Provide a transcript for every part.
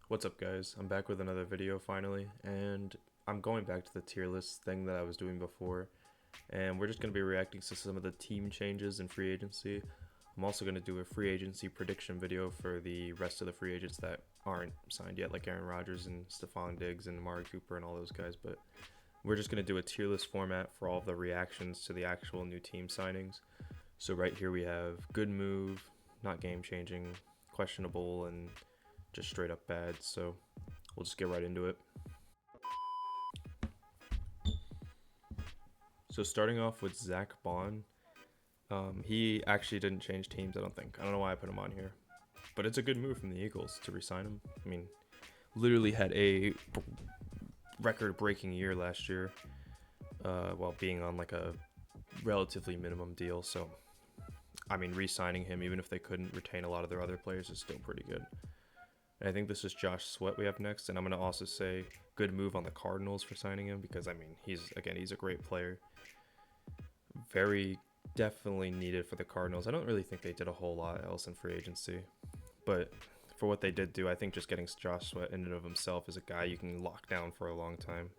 What's up, guys? I'm back with another video finally, and I'm going back to the tier list thing that I was doing before, and we're just going to be reacting to some of the team changes in free agency. I'm also going to do a free agency prediction video for the rest of the free agents that aren't signed yet, like Aaron Rodgers and Stephon Diggs and Amari Cooper and all those guys, but we're just going to do a tier list format for all of the reactions to the actual new team signings. So right here we have good move, not game changing, questionable, and just straight up bad. So we'll just get right into it. So starting off with Zach Bond, he actually didn't change teams. I don't think. I don't know why I put him on here, but it's a good move from the Eagles to resign him. I mean, literally had a record-breaking year last year, while being on like a relatively minimum deal. So, I mean, re-signing him, even if they couldn't retain a lot of their other players, is still pretty good. And I think this is Josh Sweat we have next, and I'm gonna also say good move on the Cardinals for signing him because I mean he's a great player, very definitely needed for the Cardinals. I don't really think they did a whole lot else in free agency, but for what they did do, I think just getting Josh Sweat in and of himself is a guy you can lock down for a long time.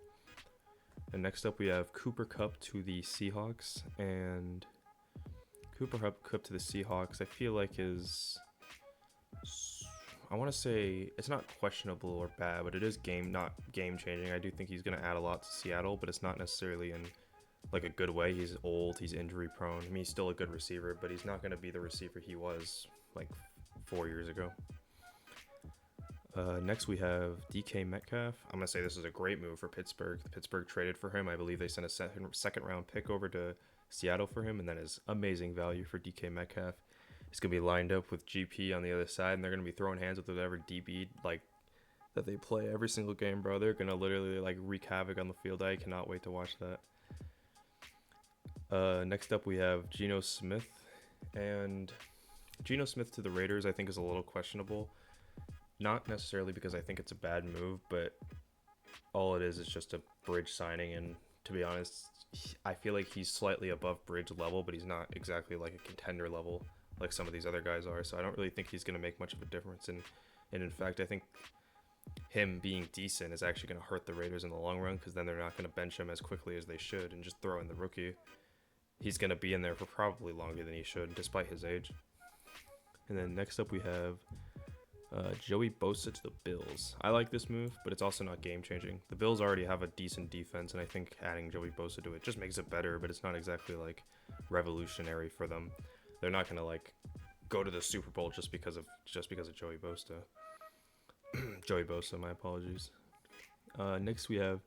And next up we have Cooper Kupp to the Seahawks, and Cooper Kupp to the Seahawks. I feel like I want to say it's not questionable or bad, but it is not game changing. I do think he's going to add a lot to Seattle, but it's not necessarily in like a good way. He's old, he's injury prone. I mean, he's still a good receiver, but he's not going to be the receiver he was like 4 years ago. Next, we have DK Metcalf. I'm going to say this is a great move for Pittsburgh. Pittsburgh traded for him. I believe they sent a second round pick over to Seattle for him, and that is amazing value for DK Metcalf. He's going to be lined up with GP on the other side, and they're going to be throwing hands with whatever DB like that they play every single game, bro. They're going to literally like wreak havoc on the field. I cannot wait to watch that. Next up, we have Geno Smith, and Geno Smith to the Raiders I think is a little questionable. Not necessarily because I think it's a bad move, but all it is just a bridge signing, and to be honest, I feel like he's slightly above bridge level, but he's not exactly like a contender level like some of these other guys are. So I don't really think he's going to make much of a difference. And in fact, I think him being decent is actually going to hurt the Raiders in the long run because then they're not going to bench him as quickly as they should and just throw in the rookie. He's going to be in there for probably longer than he should, despite his age. And then next up we have Joey Bosa to the Bills. I like this move, but it's also not game changing. The Bills already have a decent defense, and I think adding Joey Bosa to it just makes it better, but it's not exactly like revolutionary for them. They're not gonna like go to the Super Bowl just because of Joey Bosa. Joey Bosa, my apologies. Next we have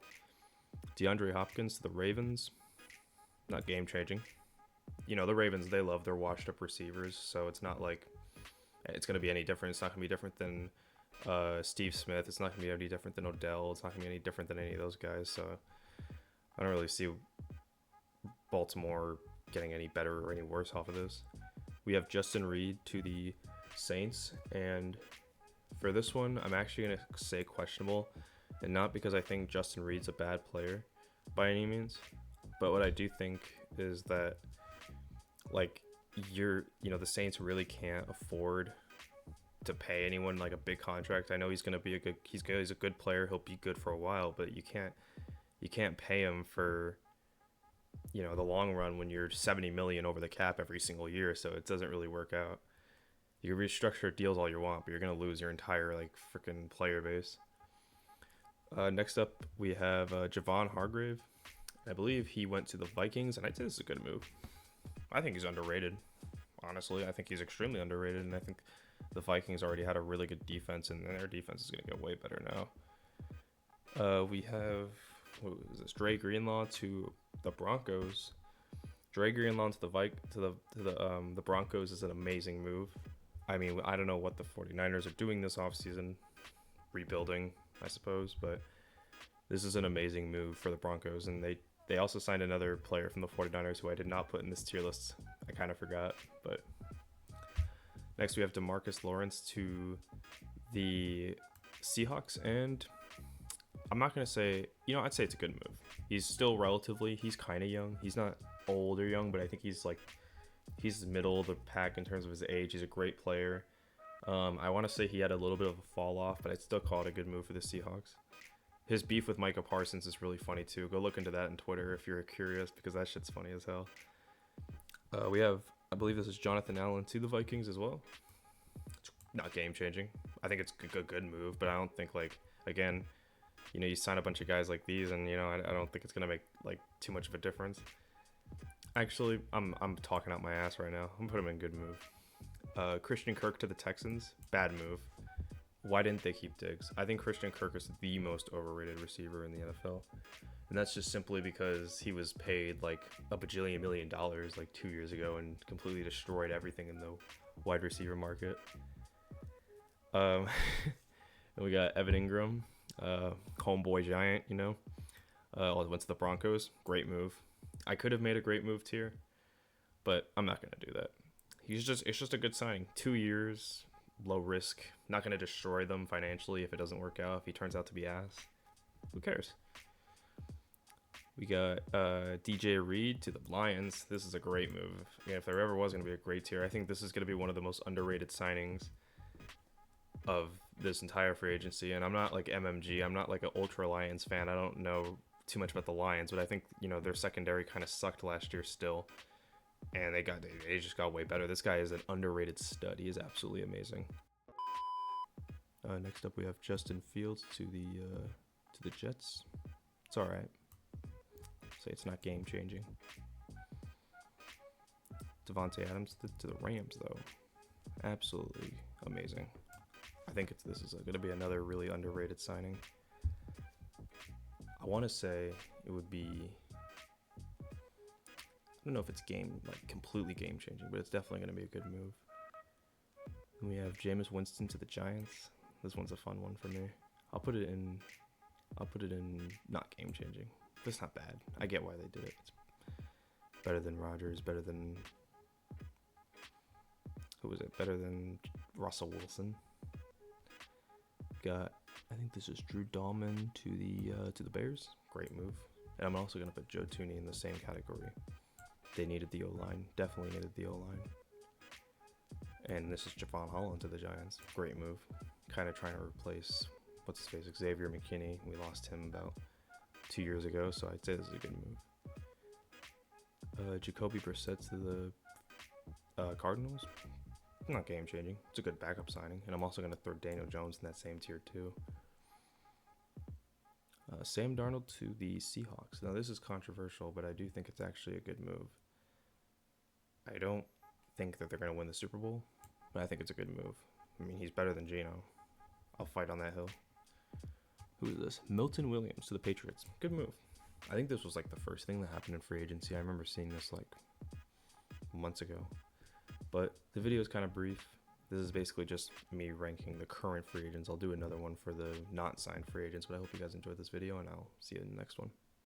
DeAndre Hopkins to the Ravens. Not game changing. You know, the Ravens, they love their washed up receivers, so it's not like it's going to be any different. It's not going to be different than Steve Smith. It's not going to be any different than Odell. It's not going to be any different than any of those guys. So I don't really see Baltimore getting any better or any worse off of this. We have Justin Reed to the Saints, and for this one, I'm actually going to say questionable, and not because I think Justin Reed's a bad player by any means, but what I do think is that like the Saints really can't afford to pay anyone like a big contract. I know he's gonna be he's a good player. He'll be good for a while, but you can't pay him for the long run when you're 70 million over the cap every single year. So it doesn't really work out. You can restructure deals all you want, but you're gonna lose your entire like freaking player base. Next up, we have Javon Hargrave. I believe he went to the Vikings, and I'd say this is a good move. I think he's underrated. Honestly, I think he's extremely underrated, and I think the Vikings already had a really good defense, and their defense is going to get way better now. We have Dre Greenlaw to the Broncos. Dre Greenlaw to the Broncos is an amazing move. I mean, I don't know what the 49ers are doing this offseason, rebuilding, I suppose, but this is an amazing move for the Broncos, and they also signed another player from the 49ers who I did not put in this tier list. I kind of forgot, but next we have DeMarcus Lawrence to the Seahawks, and I'm not going to say, I'd say it's a good move. He's still he's kind of young. He's not old or young, but I think he's middle of the pack in terms of his age. He's a great player. I want to say he had a little bit of a fall off, but I'd still call it a good move for the Seahawks. His beef with Micah Parsons is really funny too. Go look into that on Twitter if you're curious, because that shit's funny as hell. We have, I believe this is Jonathan Allen to the Vikings as well. It's not game changing. I think it's a good move, but I don't think, like, again, you sign a bunch of guys like these, and I don't think it's gonna make like too much of a difference. Actually, I'm talking out my ass right now. I'm putting him in good move. Christian Kirk to the Texans, bad move. Why didn't they keep Diggs? I think Christian Kirk is the most overrated receiver in the NFL. And that's just simply because he was paid like a bajillion $1 million like 2 years ago and completely destroyed everything in the wide receiver market. And we got Evan Ingram, homeboy giant, went to the Broncos. Great move. I could have made a great move tier, but I'm not going to do that. It's just a good signing. 2 years, low risk. Not going to destroy them financially if it doesn't work out. If he turns out to be ass, who cares? We got DJ Reed to the Lions. This is a great move. Again, if there ever was going to be a great tier, I think this is going to be one of the most underrated signings of this entire free agency. And I'm not like MMG. I'm not like an ultra Lions fan. I don't know too much about the Lions, but I think their secondary kind of sucked last year still, and they just got way better. This guy is an underrated stud. He is absolutely amazing. Next up, we have Justin Fields to the Jets. It's all right. Say it's not game changing. Devontae Adams to the Rams, though, absolutely amazing. I think this is going to be another really underrated signing. I want to say it would be, I don't know if it's completely game changing, but it's definitely going to be a good move. And we have Jameis Winston to the Giants. This one's a fun one for me. I'll put it in not game changing. That's not bad. I get why they did it. It's better than Rodgers, better than, who was it? Better than Russell Wilson. Got, I think this is Drew Dahlman to the Bears. Great move. And I'm also gonna put Joe Thuney in the same category. They needed the O-line. Definitely needed the O-line. And this is Javon Holland to the Giants. Great move. Kind of trying to replace Xavier McKinney. We lost him about 2 years ago, so I'd say this is a good move. Jacoby Brissett to the Cardinals. Not game changing. It's a good backup signing, and I'm also going to throw Daniel Jones in that same tier too. Sam Darnold to the Seahawks. Now this is controversial, but I do think it's actually a good move. I don't think that they're going to win the Super Bowl, but I think it's a good move. I mean, he's better than Geno. I'll fight on that hill. Who is this? Milton Williams to the Patriots. Good move. I think this was like the first thing that happened in free agency. I remember seeing this like months ago. But the video is kind of brief. This is basically just me ranking the current free agents. I'll do another one for the not signed free agents, but I hope you guys enjoyed this video, and I'll see you in the next one.